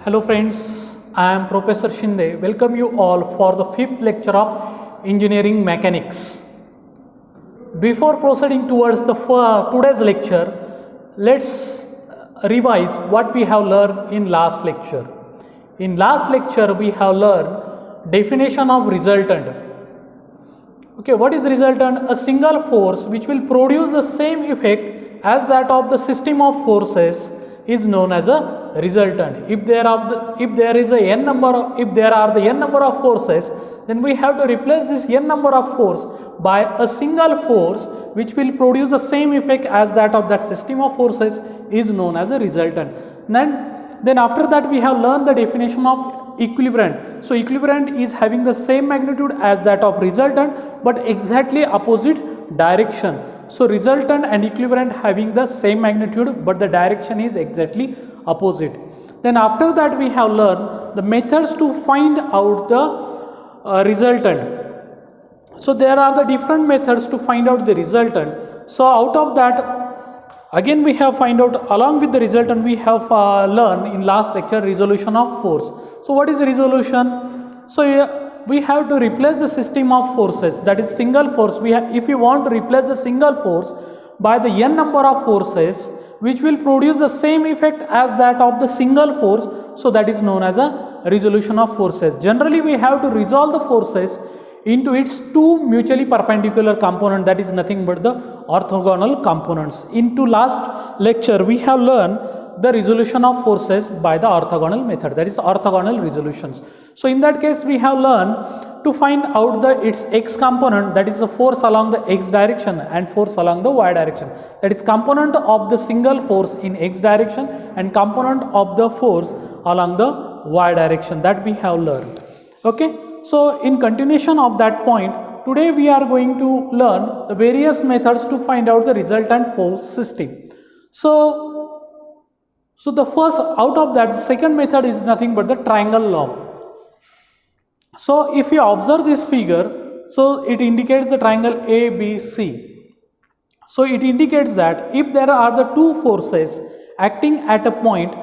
Hello friends, I am Professor Shinde. Welcome you all for the fifth lecture of Engineering Mechanics. Before proceeding towards the today's lecture, let's revise what we have learned in last lecture. In last lecture, we have learned definition of resultant. Okay, what is resultant? A single force which will produce the same effect as that of the system of forces is known as a resultant. If there are the n number of forces, then we have to replace this n number of force by a single force which will produce the same effect as that of that system of forces is known as a resultant. Then after that we have learned the definition of equivalent. So equivalent is having the same magnitude as that of resultant but exactly opposite direction. So resultant and equivalent having the same magnitude but the direction is exactly opposite. Then after that we have learned the methods to find out the resultant. So there are the different methods to find out the resultant. So out of that again we have find out along with the resultant we have learned in last lecture resolution of force. So what is the resolution? So we have to replace the system of forces, that is single force. If you want to replace the single force by the n number of forces which will produce the same effect as that of the single force, so that is known as a resolution of forces. Generally we have to resolve the forces into its two mutually perpendicular components, that is nothing but the orthogonal components. Into last lecture we have learned the resolution of forces by the orthogonal method, that is orthogonal resolutions. So in that case we have learned to find out its x component, that is the force along the x direction and force along the y direction, that is component of the single force in x direction and component of the force along the y direction, that we have learned. Okay, so in continuation of that point, today we are going to learn the various methods to find out the resultant force system. So the first out of that, the second method is nothing but the triangle law. So if you observe this figure, so it indicates the triangle ABC. So it indicates that if there are the two forces acting at a point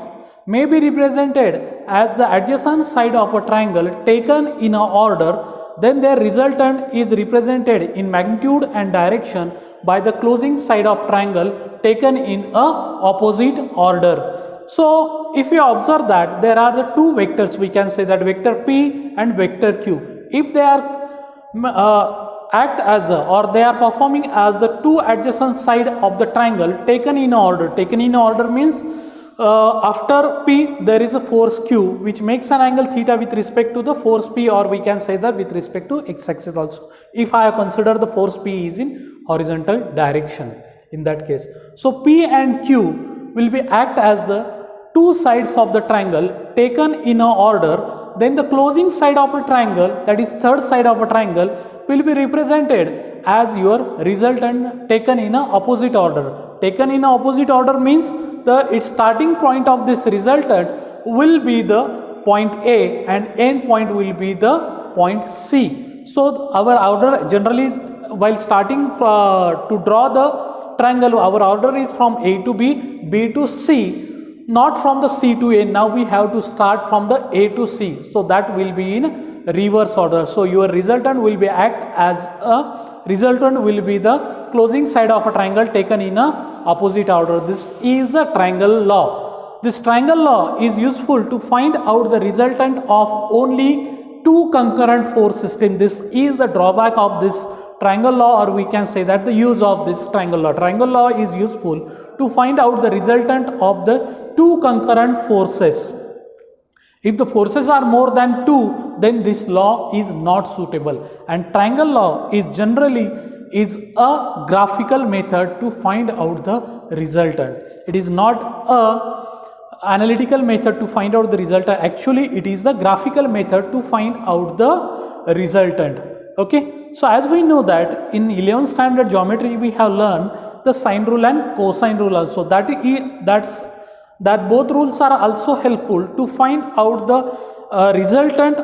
may be represented as the adjacent side of a triangle taken in a order, then their resultant is represented in magnitude and direction by the closing side of triangle taken in a opposite order. So if you observe that there are the two vectors, we can say that vector P and vector Q. If they are act as or they are performing as the two adjacent side of the triangle taken in order. Taken in order means after P there is a force Q which makes an angle theta with respect to the force P, or we can say that with respect to x axis also, if I consider the force P is in horizontal direction in that case. So P and Q will be act as the two sides of the triangle taken in a order, then the closing side of a triangle, that is third side of a triangle, will be represented as your resultant taken in a opposite order. Taken in a opposite order means its starting point of this resultant will be the point A and end point will be the point C. So our order generally while starting to draw the triangle, our order is from A to B, B to C, not from the C to A. Now we have to start from the A to C, so that will be in reverse order. So your resultant will be act as a resultant will be the closing side of a triangle taken in a opposite order. This is the triangle law. This triangle law is useful to find out the resultant of only two concurrent force system. This is the drawback of this triangle law, or we can say that the use of this triangle law. Triangle law is useful to find out the resultant of the two concurrent forces. If the forces are more than two, then this law is not suitable, and triangle law is generally a graphical method to find out the resultant. It is not a analytical method to find out the resultant. Actually it is the graphical method to find out the resultant. Okay, so as we know that in 11th standard geometry we have learned the sine rule and cosine rule also. That both rules are also helpful to find out the resultant,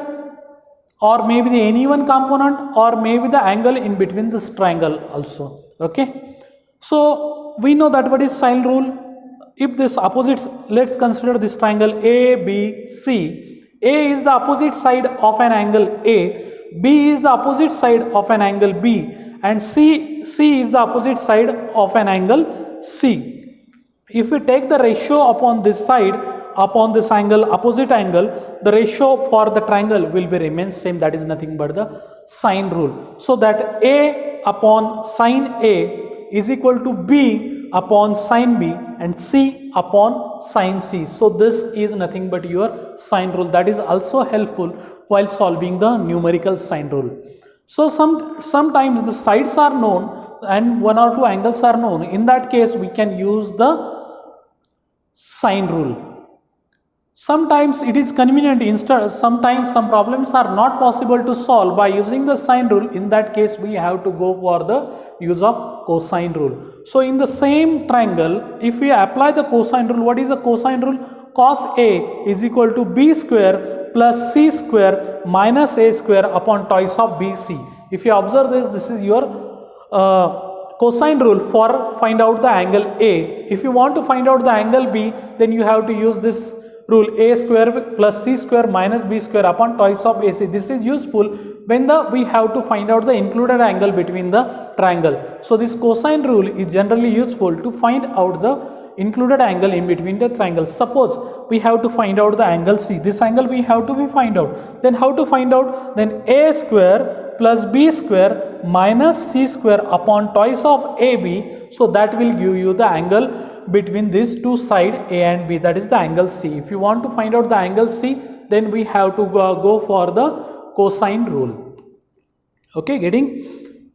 or maybe the any one component, or maybe the angle in between this triangle also. Okay, so we know that what is sine rule. if this opposites, let's consider this triangle ABC. A is the opposite side of an angle A, B is the opposite side of an angle B, and C is the opposite side of an angle C. If we take the ratio upon this side, upon this angle, opposite angle, the ratio for the triangle will be remain same, that is nothing but the sine rule. So that A upon sine A is equal to B upon sine B and C upon sine C. So this is nothing but your sine rule. That is also helpful while solving the numerical sine rule. So sometimes the sides are known and one or two angles are known. In that case we can use the sine rule. Sometimes it is convenient, sometimes some problems are not possible to solve by using the sine rule. In that case we have to go for the use of cosine rule. So in the same triangle, if we apply the cosine rule, what is the cosine rule? Cos A is equal to B square plus C square minus A square upon twice of BC. If you observe this is your cosine rule for find out the angle A. If you want to find out the angle B, then you have to use this rule, A square plus C square minus B square upon twice of AC. This is useful when we have to find out the included angle between the triangle. So this cosine rule is generally useful to find out the included angle in between the triangles. Suppose we have to find out the angle C. This angle we have to find out. Then how to find out? Then A square plus B square minus C square upon twice of AB. So that will give you the angle between these two sides A and B, that is the angle C. If you want to find out the angle C, then we have to go for the cosine rule. Okay, getting?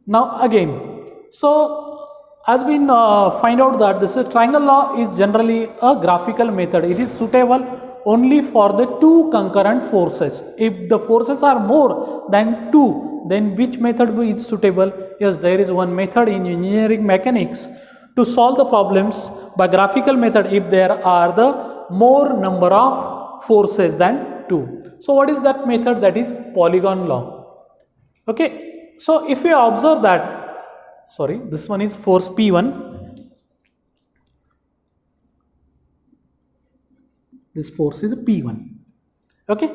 Now again, so as we find out that this is triangle law is generally a graphical method. It is suitable only for the two concurrent forces. If the forces are more than two, then which method is suitable? Yes, there is one method in engineering mechanics to solve the problems by graphical method if there are the more number of forces than 2. So what is that method? That is polygon law. Okay, so if we observe that, sorry, this one is force P1, this force is P1. Okay,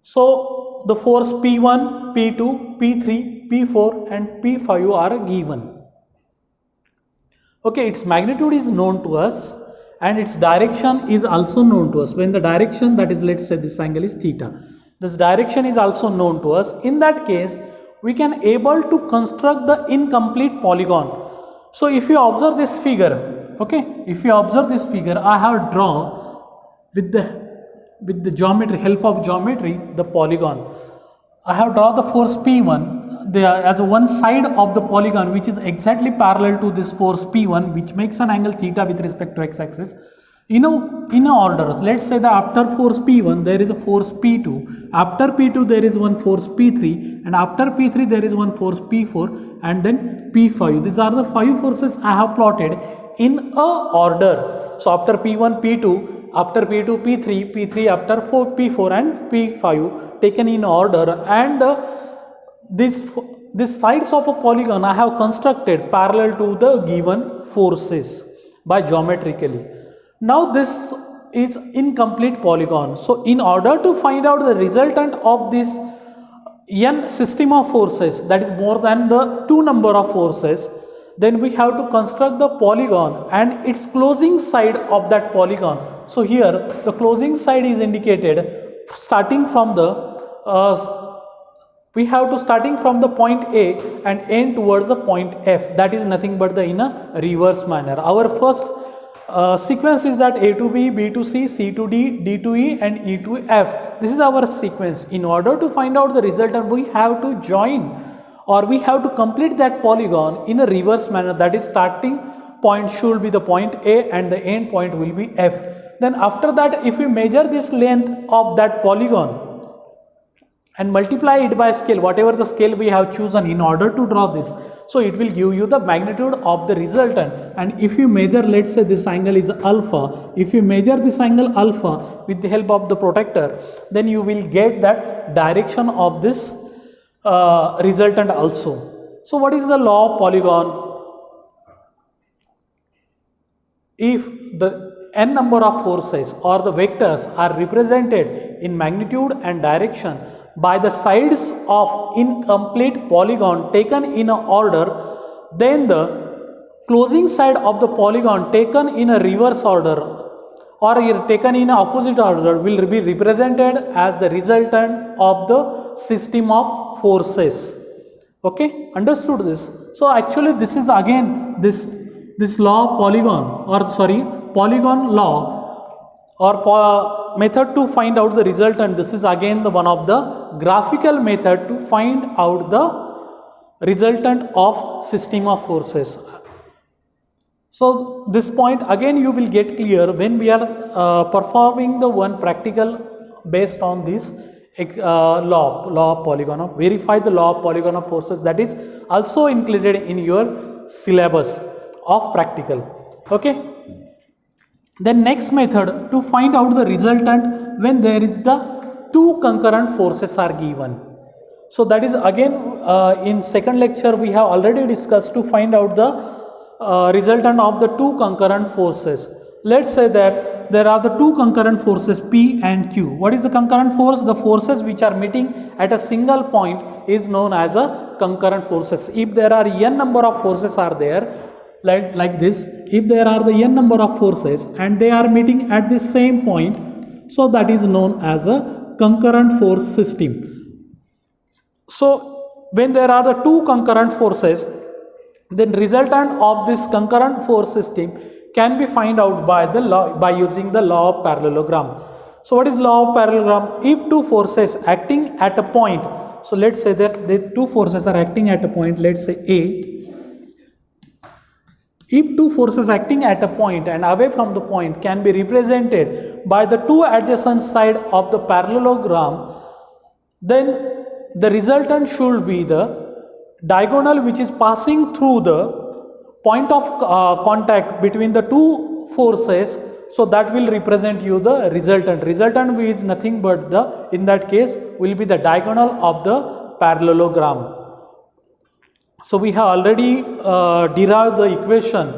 so the force P1, P2, P3, P4 and P5 are given. Okay, its magnitude is known to us and its direction is also known to us. When the direction, that is, let's say this angle is theta, this direction is also known to us. In that case, we can able to construct the incomplete polygon. So if you observe this figure, okay, if you observe this figure, I have drawn with the geometry, help of geometry, the polygon. I have drawn the force P1 as one side of the polygon which is exactly parallel to this force P1, which makes an angle theta with respect to x-axis. In a order, let's say that after force P1 there is a force P2, after P2 there is one force P3, and after P3 there is one force P4 and then P5. These are the 5 forces I have plotted in a order. So after P1, P2, after P2, P3, P3 after P4 and P5 taken in order, and these sides of a polygon I have constructed parallel to the given forces by geometrically. Now this is incomplete polygon. So in order to find out the resultant of this n system of forces, that is more than the 2 number of forces, then we have to construct the polygon and its closing side of that polygon. So here the closing side is indicated starting from the we have to starting from the point A and end towards the point F. That is nothing but in a reverse manner. Our first sequence is that A to B, B to C, C to D, D to E and E to F. This is our sequence. In order to find out the resultant, we have to join or we have to complete that polygon in a reverse manner. That is, starting point should be the point A and the end point will be F. Then after that, if we measure this length of that polygon and multiply it by scale, whatever the scale we have chosen in order to draw this, so it will give you the magnitude of the resultant. And if you measure, let's say this angle is alpha, if you measure this angle alpha with the help of the protractor, then you will get that direction of this resultant also. So what is the law of polygon? If n number of forces or the vectors are represented in magnitude and direction by the sides of incomplete polygon taken in a order, then the closing side of the polygon taken in a reverse order or taken in opposite order will be represented as the resultant of the system of forces. Okay, understood this? So actually this is again this law of polygon, or sorry, polygon law or method to find out the resultant. This is again the one of the graphical method to find out the resultant of system of forces. So this point again you will get clear when we are performing the one practical based on this law of polygon, of verify the law of polygon of forces, that is also included in your syllabus of practical. Okay, then next method to find out the resultant when there is the two concurrent forces are given. So that is again in second lecture we have already discussed to find out the resultant of the two concurrent forces. Let's say that there are the two concurrent forces P and Q. What is the concurrent force? The forces which are meeting at a single point is known as a concurrent forces. If there are n number of forces are there, like this, if there are the n number of forces and they are meeting at the same point, so that is known as a concurrent force system. So when there are the two concurrent forces, then resultant of this concurrent force system can be find out by using the law of parallelogram. So what is law of parallelogram? If two forces acting at a point, so let's say that the two forces are acting at a point, let's say A. If two forces acting at a point and away from the point can be represented by the two adjacent sides of the parallelogram, then the resultant should be the diagonal which is passing through the point of contact between the two forces. So that will represent you the resultant. Resultant is nothing but the, in that case, will be the diagonal of the parallelogram. So we have already derived the equation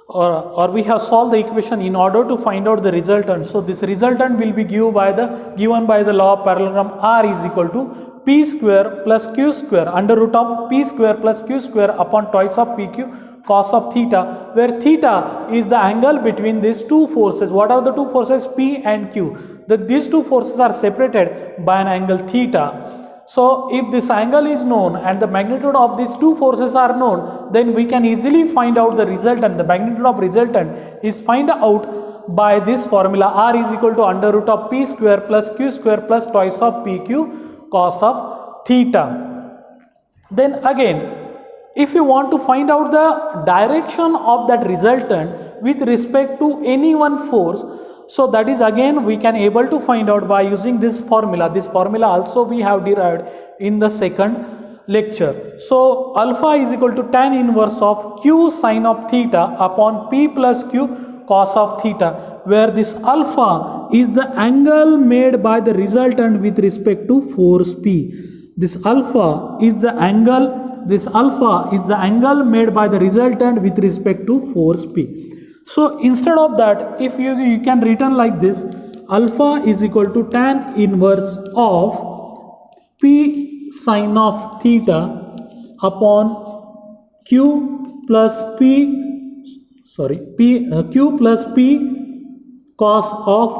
or we have solved the equation in order to find out the resultant. So this resultant will be given by the law of parallelogram. R is equal to P square plus Q square under root of P square plus Q square upon twice of PQ cos of theta, where theta is the angle between these two forces. What are the two forces? P and Q. These two forces are separated by an angle theta. So if this angle is known and the magnitude of these two forces are known, then we can easily find out the resultant. The magnitude of resultant is find out by this formula. R is equal to under root of P square plus Q square plus twice of PQ cos of theta. Then again, if you want to find out the direction of that resultant with respect to any one force, so that is again we can able to find out by using this formula. This formula also we have derived in the second lecture. So alpha is equal to tan inverse of Q sin of theta upon P plus Q cos of theta, where this alpha is the angle made by the resultant with respect to force P. This alpha is the angle made by the resultant with respect to force P. So instead of that, if you can written like this, alpha is equal to tan inverse of P sin of theta upon Q plus P cos of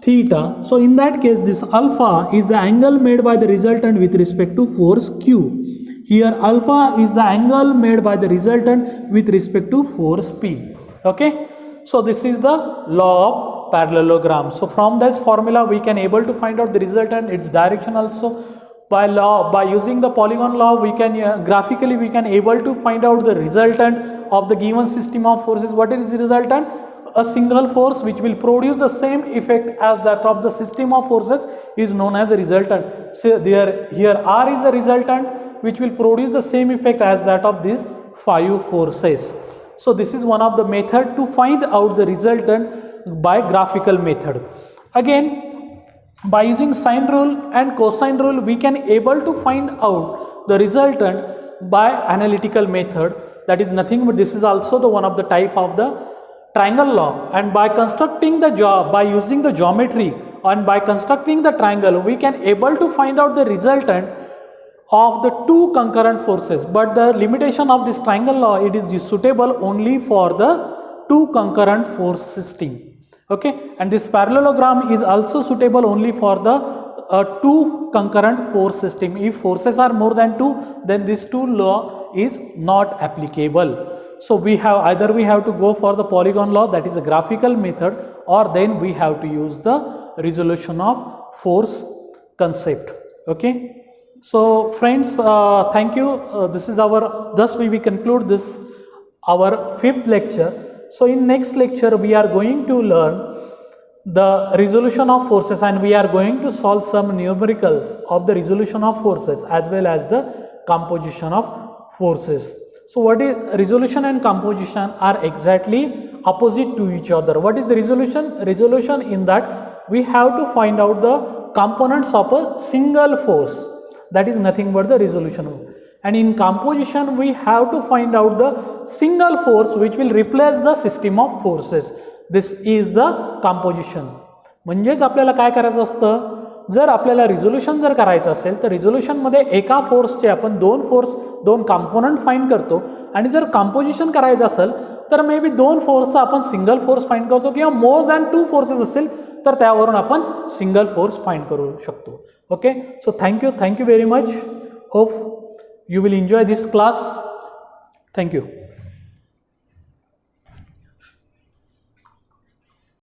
theta. So in that case, this alpha is the angle made by the resultant with respect to force Q. Here alpha is the angle made by the resultant with respect to force P. Okay, so this is the law of parallelogram. So from this formula we can able to find out the resultant, its direction also. By using the polygon law, we can graphically we can able to find out the resultant of the given system of forces. What is the resultant? A single force which will produce the same effect as that of the system of forces is known as a resultant. So here R is the resultant which will produce the same effect as that of these 5 forces. So this is one of the method to find out the resultant by graphical method. Again, by using sine rule and cosine rule, we can able to find out the resultant by analytical method. That is nothing but this is also the one of the type triangle law, and by constructing the by using the geometry and by constructing the triangle, we can able to find out the resultant of the two concurrent forces. But the limitation of this triangle law, it is suitable only for the two concurrent force system. Okay, and this parallelogram is also suitable only for the two concurrent force system. If forces are more than two, then this two law is not applicable. So we have to go for the polygon law, that is a graphical method, or then we have to use the resolution of force concept. Okay, so friends, thank you. This is our, thus we will conclude this our fifth lecture. So in next lecture we are going to learn the resolution of forces, and we are going to solve some numericals of the resolution of forces as well as the composition of forces. So what is resolution and composition are exactly opposite to each other. What is the resolution? Resolution in that we have to find out the components of a single force, that is nothing but the resolution. And in composition we have to find out the single force which will replace the system of forces. This is the composition. म्हणजेच आपल्याला काय करायचं असतं, जर आपल्याला resolution जर करायचं असेल तर रिझोल्यूशनमध्ये एका फोर्सचे आपण दोन कंपोनंट फाइंड करतो, आणि जर कंपोजिशन करायचं असेल तर मे बी दोन फोर्सचा आपण सिंगल फोर्स फाइंड करतो, किंवा मोर दॅन टू फोर्सेस असेल तर त्यावरून आपण सिंगल फोर्स फाइंड करू शकतो. Okay, so thank you very much. Hope you will enjoy this class. Thank you.